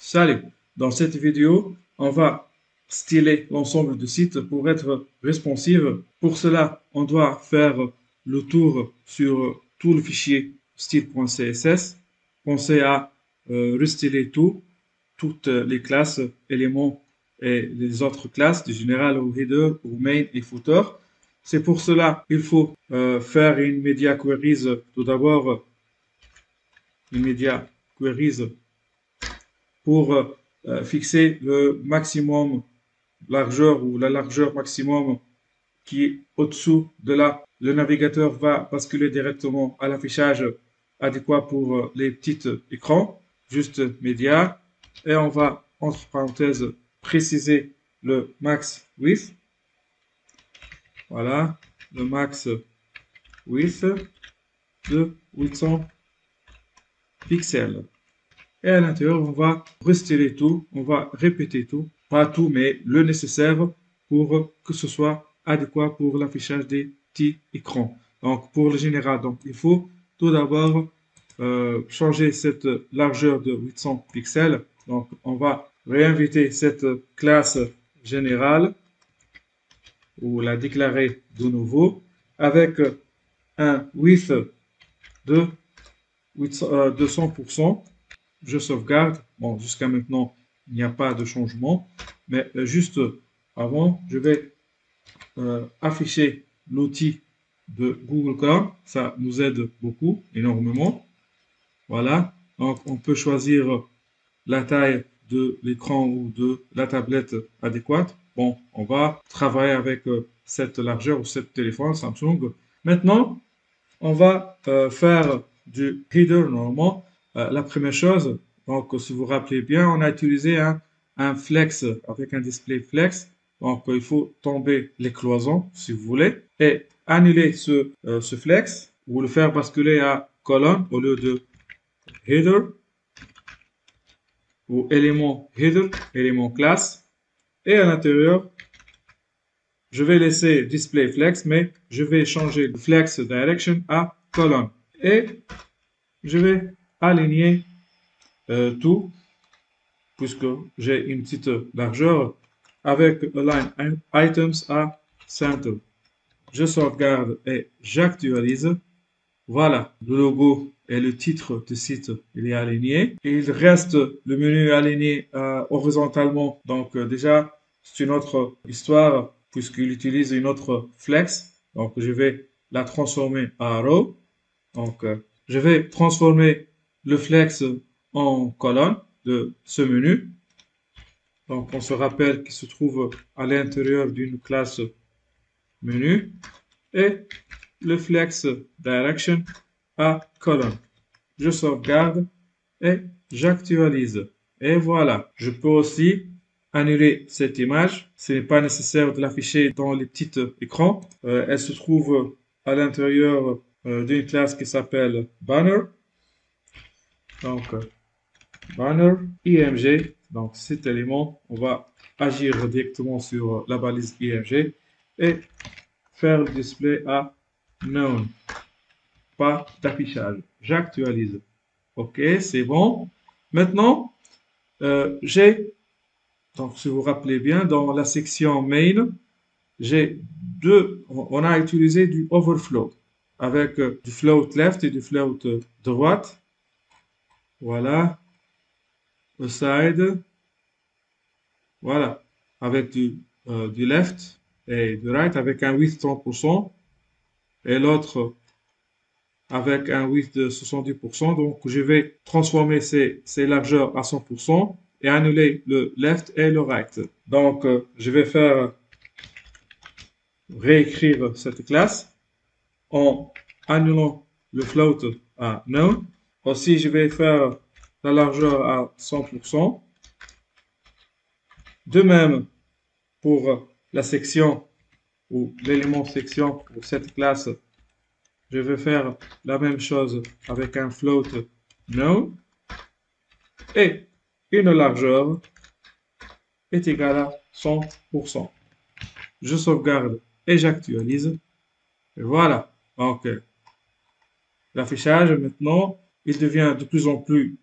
Salut! Dans cette vidéo, on va styler l'ensemble du site pour être responsive. Pour cela, on doit faire le tour sur tout le fichier style.css. Pensez à restyler toutes les classes, éléments et les autres classes, du général au header, au main et footer. C'est pour cela qu'il faut faire une media queries. Tout d'abord, une media queries pour fixer le maximum largeur ou la largeur maximum qui est au-dessous de là. Le navigateur va basculer directement à l'affichage adéquat pour les petits écrans, juste média, et on va entre parenthèses préciser le max width. Voilà, le max width de 800 pixels. Et à l'intérieur, on va restyler tout, on va répéter tout, pas tout, mais le nécessaire pour que ce soit adéquat pour l'affichage des petits écrans. Donc, pour le général, donc, il faut tout d'abord changer cette largeur de 800 pixels. Donc, on va réinviter cette classe générale ou la déclarer de nouveau avec un width de 100%. Je sauvegarde. Bon, jusqu'à maintenant, il n'y a pas de changement. Mais juste avant, je vais afficher l'outil de Google Chrome. Ça nous aide beaucoup, énormément. Voilà. Donc, on peut choisir la taille de l'écran ou de la tablette adéquate. Bon, on va travailler avec cette largeur ou cette téléphone Samsung. Maintenant, on va faire du header normalement. La première chose, donc si vous vous rappelez bien, on a utilisé un flex avec un display flex. Donc il faut tomber les cloisons si vous voulez et annuler ce flex ou le faire basculer à colonne au lieu de header ou élément header, élément classe. Et à l'intérieur, je vais laisser display flex, mais je vais changer le flex direction à colonne. Et je vais aligner tout, puisque j'ai une petite largeur, avec Align Items à Center. Je sauvegarde et j'actualise. Voilà, le logo et le titre du site, il est aligné. Et il reste le menu aligné horizontalement. Donc déjà, c'est une autre histoire, puisqu'il utilise une autre flex. Donc je vais la transformer à row. Donc je vais transformer le flex en colonne de ce menu. Donc on se rappelle qu'il se trouve à l'intérieur d'une classe menu et le flex direction à colonne. Je sauvegarde et j'actualise. Et voilà, je peux aussi annuler cette image. Ce n'est pas nécessaire de l'afficher dans les petits écrans. Elle se trouve à l'intérieur d'une classe qui s'appelle banner. Donc, banner img. Donc, cet élément, on va agir directement sur la balise img et faire le display à none. Pas d'affichage. J'actualise. OK, c'est bon. Maintenant, donc si vous vous rappelez bien, dans la section main, on a utilisé du overflow avec du float left et du float droite. Voilà, aside, voilà, avec du left et du right avec un width 30% et l'autre avec un width de 70%. Donc, je vais transformer ces largeurs à 100% et annuler le left et le right. Donc, je vais réécrire cette classe en annulant le float à none. Aussi, je vais faire la largeur à 100%. De même, pour la section ou l'élément section pour cette classe, je vais faire la même chose avec un float none et une largeur est égale à 100%. Je sauvegarde et j'actualise. Et voilà. Donc, l'affichage maintenant, il devient de plus en plus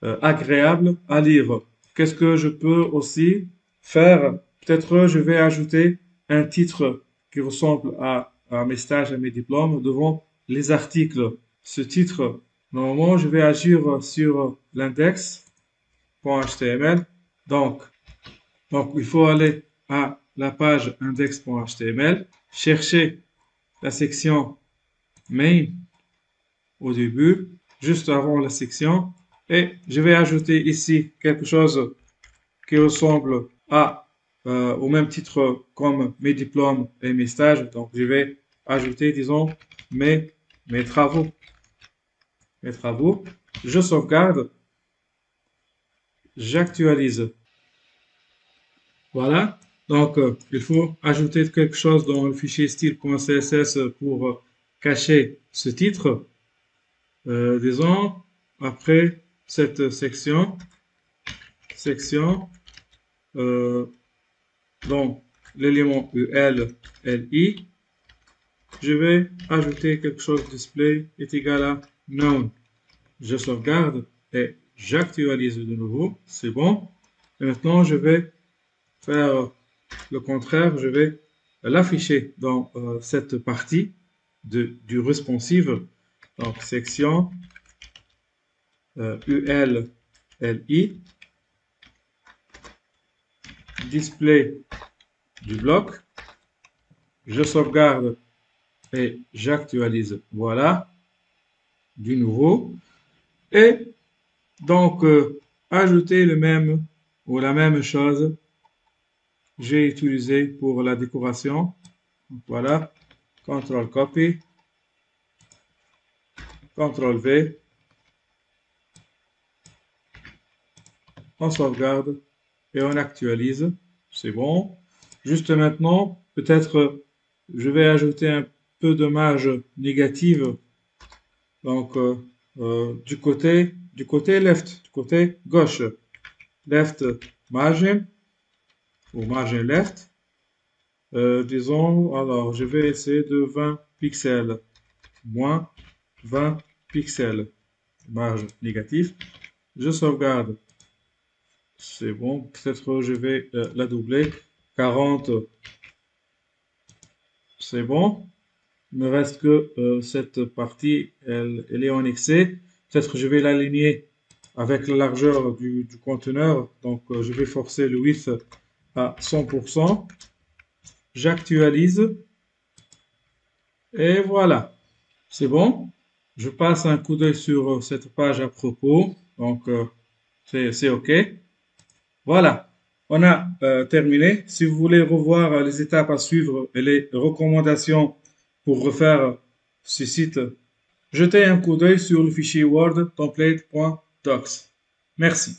agréable à lire qu'est-ce que je peux aussi faire? Peut-être je vais ajouter un titre qui ressemble à mes stages et mes diplômes devant les articles. Ce titre, normalement, je vais agir sur l'index.html. Donc, il faut aller à la page index.html, chercher la section main au début, juste avant la section, et je vais ajouter ici quelque chose qui ressemble au même titre comme mes diplômes et mes stages. Donc, je vais ajouter, disons, mes travaux. Mes travaux. Je sauvegarde. J'actualise. Voilà. Donc, il faut ajouter quelque chose dans le fichier style.css pour cacher ce titre. Disons, après cette section, dans l'élément UL, LI, je vais ajouter quelque chose. Display est égal à known. Je sauvegarde et j'actualise de nouveau. C'est bon. Et maintenant, je vais faire le contraire. Je vais l'afficher dans cette partie du responsive. Donc, section UL, LI, display du bloc. Je sauvegarde et j'actualise. Voilà, du nouveau. Et donc, ajouter le même ou la même chose, j'ai utilisé pour la décoration. Donc, voilà, CTRL copy, CTRL V, on sauvegarde et on actualise. C'est bon. Juste maintenant, peut-être je vais ajouter un peu de marge négative. Donc, du côté left, du côté gauche, left margin ou margin left. Disons, alors, je vais essayer de 20 pixels, moins 20 pixels, marge négative. Je sauvegarde. C'est bon, peut-être je vais la doubler. 40, c'est bon. Il me reste que cette partie, elle est en excès. Peut-être je vais l'aligner avec la largeur du conteneur. Donc, je vais forcer le width à 100%. J'actualise. Et voilà. C'est bon. Je passe un coup d'œil sur cette page à propos. Donc, c'est OK. Voilà. On a terminé. Si vous voulez revoir les étapes à suivre et les recommandations pour refaire ce site, jetez un coup d'œil sur le fichier Word template.docs. Merci.